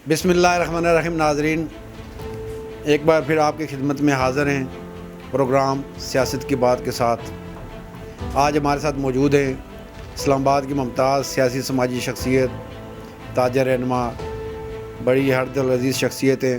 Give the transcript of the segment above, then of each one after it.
बिस्मिल्लाहिर्रहमानिर्रहीम। नाज़रीन, एक बार फिर आपकी खिदमत में हाज़िर हैं प्रोग्राम सियासत की बात के साथ। आज हमारे साथ मौजूद हैं इस्लामाबाद की मुमताज़ सियासी समाजी शख्सियत, ताजर रहनुमा, बड़ी हर दिल अज़ीज़ शख्सियत हैं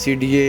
CDA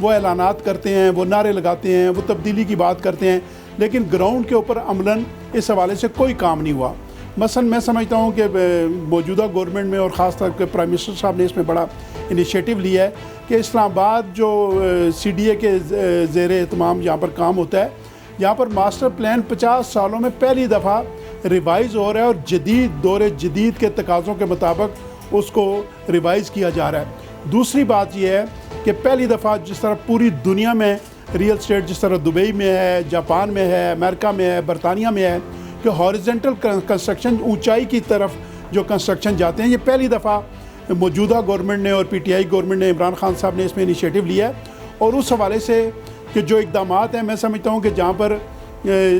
वो ऐलानात करते हैं, वो नारे लगाते हैं, वो तब्दीली की बात करते हैं, लेकिन ग्राउंड के ऊपर अमलन इस हवाले से कोई काम नहीं हुआ। मसलन मैं समझता हूँ कि मौजूदा गवर्नमेंट में और ख़ास तौर पर प्राइम मिनिस्टर साहब ने इसमें बड़ा इनिशिएटिव लिया है कि इस्लामाबाद जो CDA के ज़ेर एहतमाम यहाँ पर काम होता है, यहाँ पर मास्टर प्लान 50 सालों में पहली दफ़ा रिवाइज़ हो रहा है और जदीद दौर जदीद के तकाज़ों के मुताबिक उसको रिवाइज़ किया जा रहा है। दूसरी बात यह है कि पहली दफ़ा जिस तरह पूरी दुनिया में रियल स्टेट जिस तरह दुबई में है, जापान में है, अमेरिका में है, बरतानिया में है कि हॉरिजेंटल कंस्ट्रक्शन ऊंचाई की तरफ जो कंस्ट्रक्शन जाते हैं, ये पहली दफ़ा मौजूदा गवर्नमेंट ने और PTI गवर्नमेंट ने, इमरान खान साहब ने इसमें इनिशिएटिव लिया है। और उस हवाले से कि जो इक़दामात हैं, मैं समझता हूँ कि जहाँ पर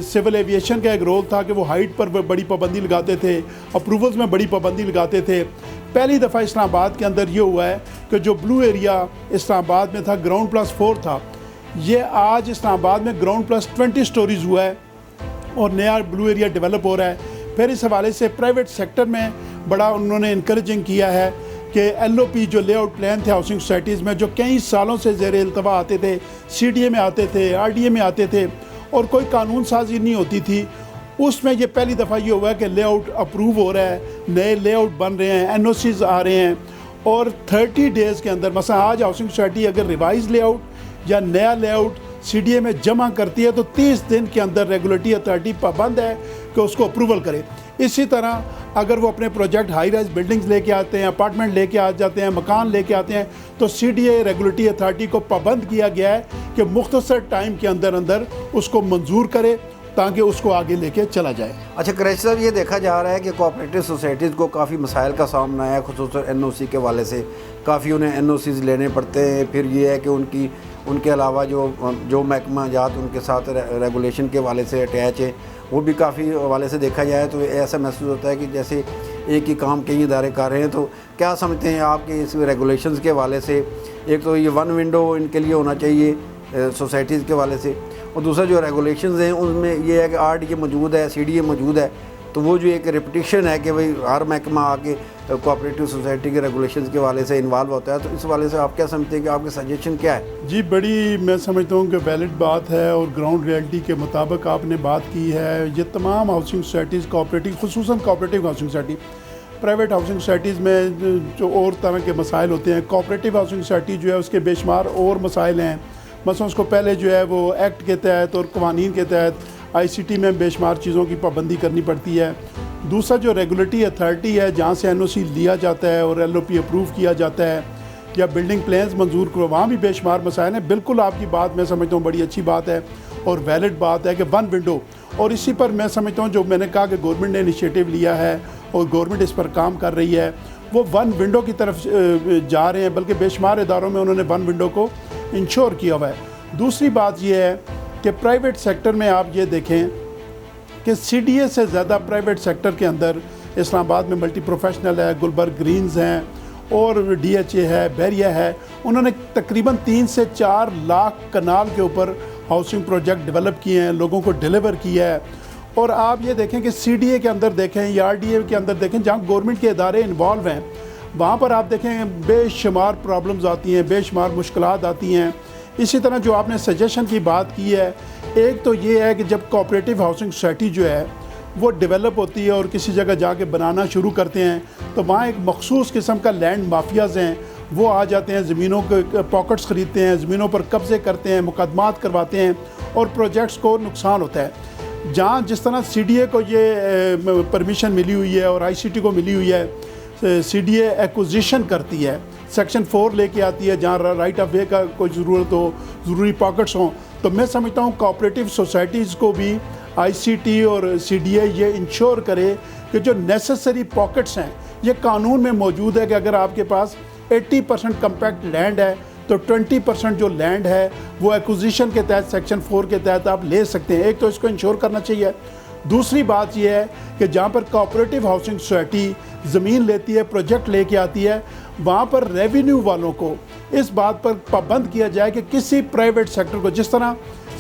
सिविल एविएशन का एक रोल था कि वो हाइट पर बड़ी पाबंदी लगाते थे, अप्रूवल्स में बड़ी पाबंदी लगाते थे। पहली दफ़ा इस्लामाबाद के अंदर ये हुआ है कि जो ब्लू एरिया इस्लामाबाद में था ग्राउंड +4 था, ये आज इस्लामाबाद में ग्राउंड +20 स्टोरीज़ हुआ है और नया ब्लू एरिया डेवलप हो रहा है। फिर इस हवाले से प्राइवेट सेक्टर में बड़ा उन्होंने इनकरेजिंग किया है कि LOP जो लेआउट प्लान थे हाउसिंग सोसाइटीज़ में, जो कई सालों से ज़ेर इल्तवा आते थे, CDA में आते थे, RDA में आते थे और कोई कानून साजी नहीं होती थी, उसमें ये पहली दफ़ा ये हुआ है कि लेआउट अप्रूव हो रहा है, नए लेआउट बन रहे हैं, NOCs आ रहे हैं और 30 डेज़ के अंदर, मसलन आज हाउसिंग सोसाइटी अगर रिवाइज लेआउट या नया लेआउट CDA में जमा करती है तो 30 दिन के अंदर रेगुलेटरी अथॉरिटी पाबंद है कि उसको अप्रूवल करे। इसी तरह अगर वो अपने प्रोजेक्ट हाई राइज बिल्डिंग्स लेके आते हैं, अपार्टमेंट लेके आ जाते हैं, मकान लेके आते हैं, तो CDA रेगुलेटरी अथॉरिटी को पाबंद किया गया है कि मुख्तसर टाइम के अंदर अंदर उसको मंजूर करे ताकि उसको आगे लेके चला जाए। अच्छा करेशी साहब, ये देखा जा रहा है कि कोऑपरेटिव सोसाइटीज़ को काफ़ी मसाइल का सामना है, खुसूसन NOC के वाले से काफ़ी उन्हें NOCs लेने पड़ते हैं। फिर ये है कि उनके अलावा जो महकमा जात उनके साथ रेगुलेशन के वाले से अटैच है, वो भी काफ़ी हवाले से देखा जाए तो ऐसा महसूस होता है कि जैसे एक ही काम कई इदारे कर रहे हैं। तो क्या समझते हैं आपके इस रेगुलेशंस के वाले से? एक तो ये 1 विंडो इनके लिए होना चाहिए सोसाइटीज़ के वाले से, और दूसरा जो रेगुलेशंस हैं उनमें ये है कि RDA मौजूद है, CDA मौजूद है, तो वो जो एक रिपीटिशन है कि भाई हर महकमा आके कोऑपरेटिव सोसाइटी के रेगुलेशंस के वाले से इन्वॉल्व होता है। तो इस वाले से आप क्या समझते हैं कि आपके सजेशन क्या है? जी, बड़ी मैं समझता हूँ कि वैलिड बात है और ग्राउंड रियलिटी के मुताबिक आपने बात की है। ये तमाम हाउसिंग सोसाइटीज़ कोऑपरेटिव, खुसूसन cooperative housing society, private housing societies में जो और तरह के मसाइल होते हैं, कोऑपरेटिव हाउसिंग सोसाइटी जो है उसके बेशुमार और मसाइल हैं। मसलन उसको पहले जो है वो एक्ट के तहत और कवानीन के तहत ICT में बेशुमार चीज़ों की पाबंदी करनी पड़ती है। दूसरा जो रेगुलेटरी अथॉरिटी है जहाँ से NOC लिया जाता है और LOP अप्रूव किया जाता है या बिल्डिंग प्लान्स मंजूर करो, वहाँ भी बेशुमार मसाइल हैं। बिल्कुल आपकी बात मैं समझता हूँ बड़ी अच्छी बात है और वैलिड बात है कि 1 विंडो, और इसी पर मैं समझता हूँ जो मैंने कहा कि गवर्नमेंट ने इनिशिएटिव लिया है और गवर्नमेंट इस पर काम कर रही है, वो 1 विंडो की तरफ जा रहे हैं, बल्कि बेशुमार इदारों में उन्होंने 1 विंडो को इंश्योर किया हुआ है। दूसरी बात यह है कि प्राइवेट सेक्टर में आप ये देखें कि CDA से ज़्यादा प्राइवेट सेक्टर के अंदर इस्लामाबाद में मल्टी प्रोफेशनल है, गुलबर्ग ग्रीन्स हैं और DHA है, बैरिया है। उन्होंने तकरीबन 3 से 4 लाख कनाल के ऊपर हाउसिंग प्रोजेक्ट डेवलप किए हैं, लोगों को डिलीवर किया है। और आप ये देखें कि CDA के अंदर देखें या RDA के अंदर देखें, जहाँ गवर्नमेंट के इदारे इन्वॉल्व हैं, वहाँ पर आप देखें बेशुमार प्रॉब्लम्स आती हैं, बेशुमार मुश्किलात आती हैं। इसी तरह जो आपने सजेशन की बात की है, एक तो ये है कि जब कोऑपरेटिव हाउसिंग सोसाइटी जो है वो डेवलप होती है और किसी जगह जाके बनाना शुरू करते हैं, तो वहाँ एक मखसूस किस्म का लैंड माफियाज़ हैं, वो आ जाते हैं, ज़मीनों के पॉकेट्स ख़रीदते हैं, ज़मीनों पर कब्ज़े करते हैं, मुकदमात करवाते हैं और प्रोजेक्ट्स को नुकसान होता है। जहाँ जिस तरह CDA को ये परमिशन मिली हुई है और ICT को मिली हुई है, CDA एक्विजिशन करती है, सेक्शन 4 लेके आती है, जहाँ राइट ऑफ वे का कोई ज़रूरत हो, ज़रूरी पॉकेट्स हों, तो मैं समझता हूँ कोऑपरेटिव सोसाइटीज़ को भी ICT और CDA ये इंश्योर करे कि जो नेसेसरी पॉकेट्स हैं, ये कानून में मौजूद है कि अगर आपके पास 80% कम्पैक्ट लैंड है तो 20% जो लैंड है वो एक्विजिशन के तहत सेक्शन 4 के तहत आप ले सकते हैं। एक तो इसको इंश्योर करना चाहिए। दूसरी बात यह है कि जहाँ पर कोऑपरेटिव हाउसिंग सोसाइटी ज़मीन लेती है, प्रोजेक्ट लेके आती है, वहाँ पर रेवेन्यू वालों को इस बात पर पाबंद किया जाए कि किसी प्राइवेट सेक्टर को, जिस तरह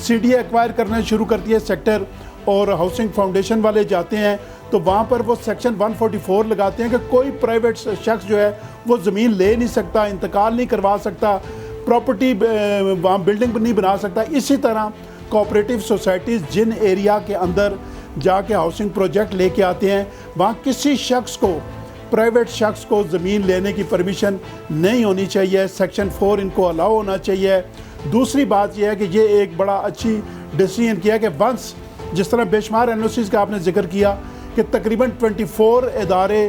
CDA एक्वायर करना शुरू करती है सेक्टर और हाउसिंग फाउंडेशन वाले जाते हैं, तो वहाँ पर वो सेक्शन 144 लगाते हैं कि कोई प्राइवेट शख्स जो है वो ज़मीन ले नहीं सकता, इंतकाल नहीं करवा सकता, प्रॉपर्टी वहाँ बिल्डिंग नहीं बना सकता। इसी तरह कोऑपरेटिव सोसाइटीज़ जिन एरिया के अंदर जाके हाउसिंग प्रोजेक्ट लेके आते हैं, वहाँ किसी शख्स को, प्राइवेट शख्स को ज़मीन लेने की परमिशन नहीं होनी चाहिए। सेक्शन 4 इनको अलाउ होना चाहिए। दूसरी बात यह है कि ये एक बड़ा अच्छी डिसीजन किया कि वंस जिस तरह बेशुमार एनओसीज़ का आपने जिक्र किया कि तकरीबन 24 इदारे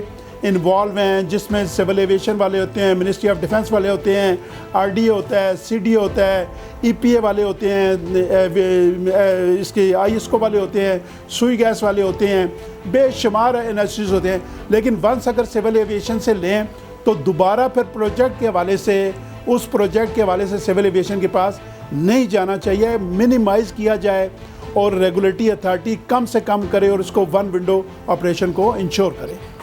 इन्वॉल्व हैं, जिसमें सिविल एविएशन वाले होते हैं, मिनिस्ट्री ऑफ डिफेंस वाले होते हैं, आरडीए होता है, सीडीए होता है, ईपीए वाले होते हैं, इसके आईएसको वाले होते हैं, सुई गैस वाले होते हैं, बेशुमार एनओसीज़ होते हैं। लेकिन वंस अगर सिविल एविएशन से लें तो दोबारा फिर प्रोजेक्ट के हवाले से, उस प्रोजेक्ट के हवाले से सिविल एविएशन के पास नहीं जाना चाहिए। मिनिमाइज़ किया जाए और रेगुलेटरी अथॉरिटी कम से कम करे और इसको वन विंडो ऑपरेशन को इंश्योर करे।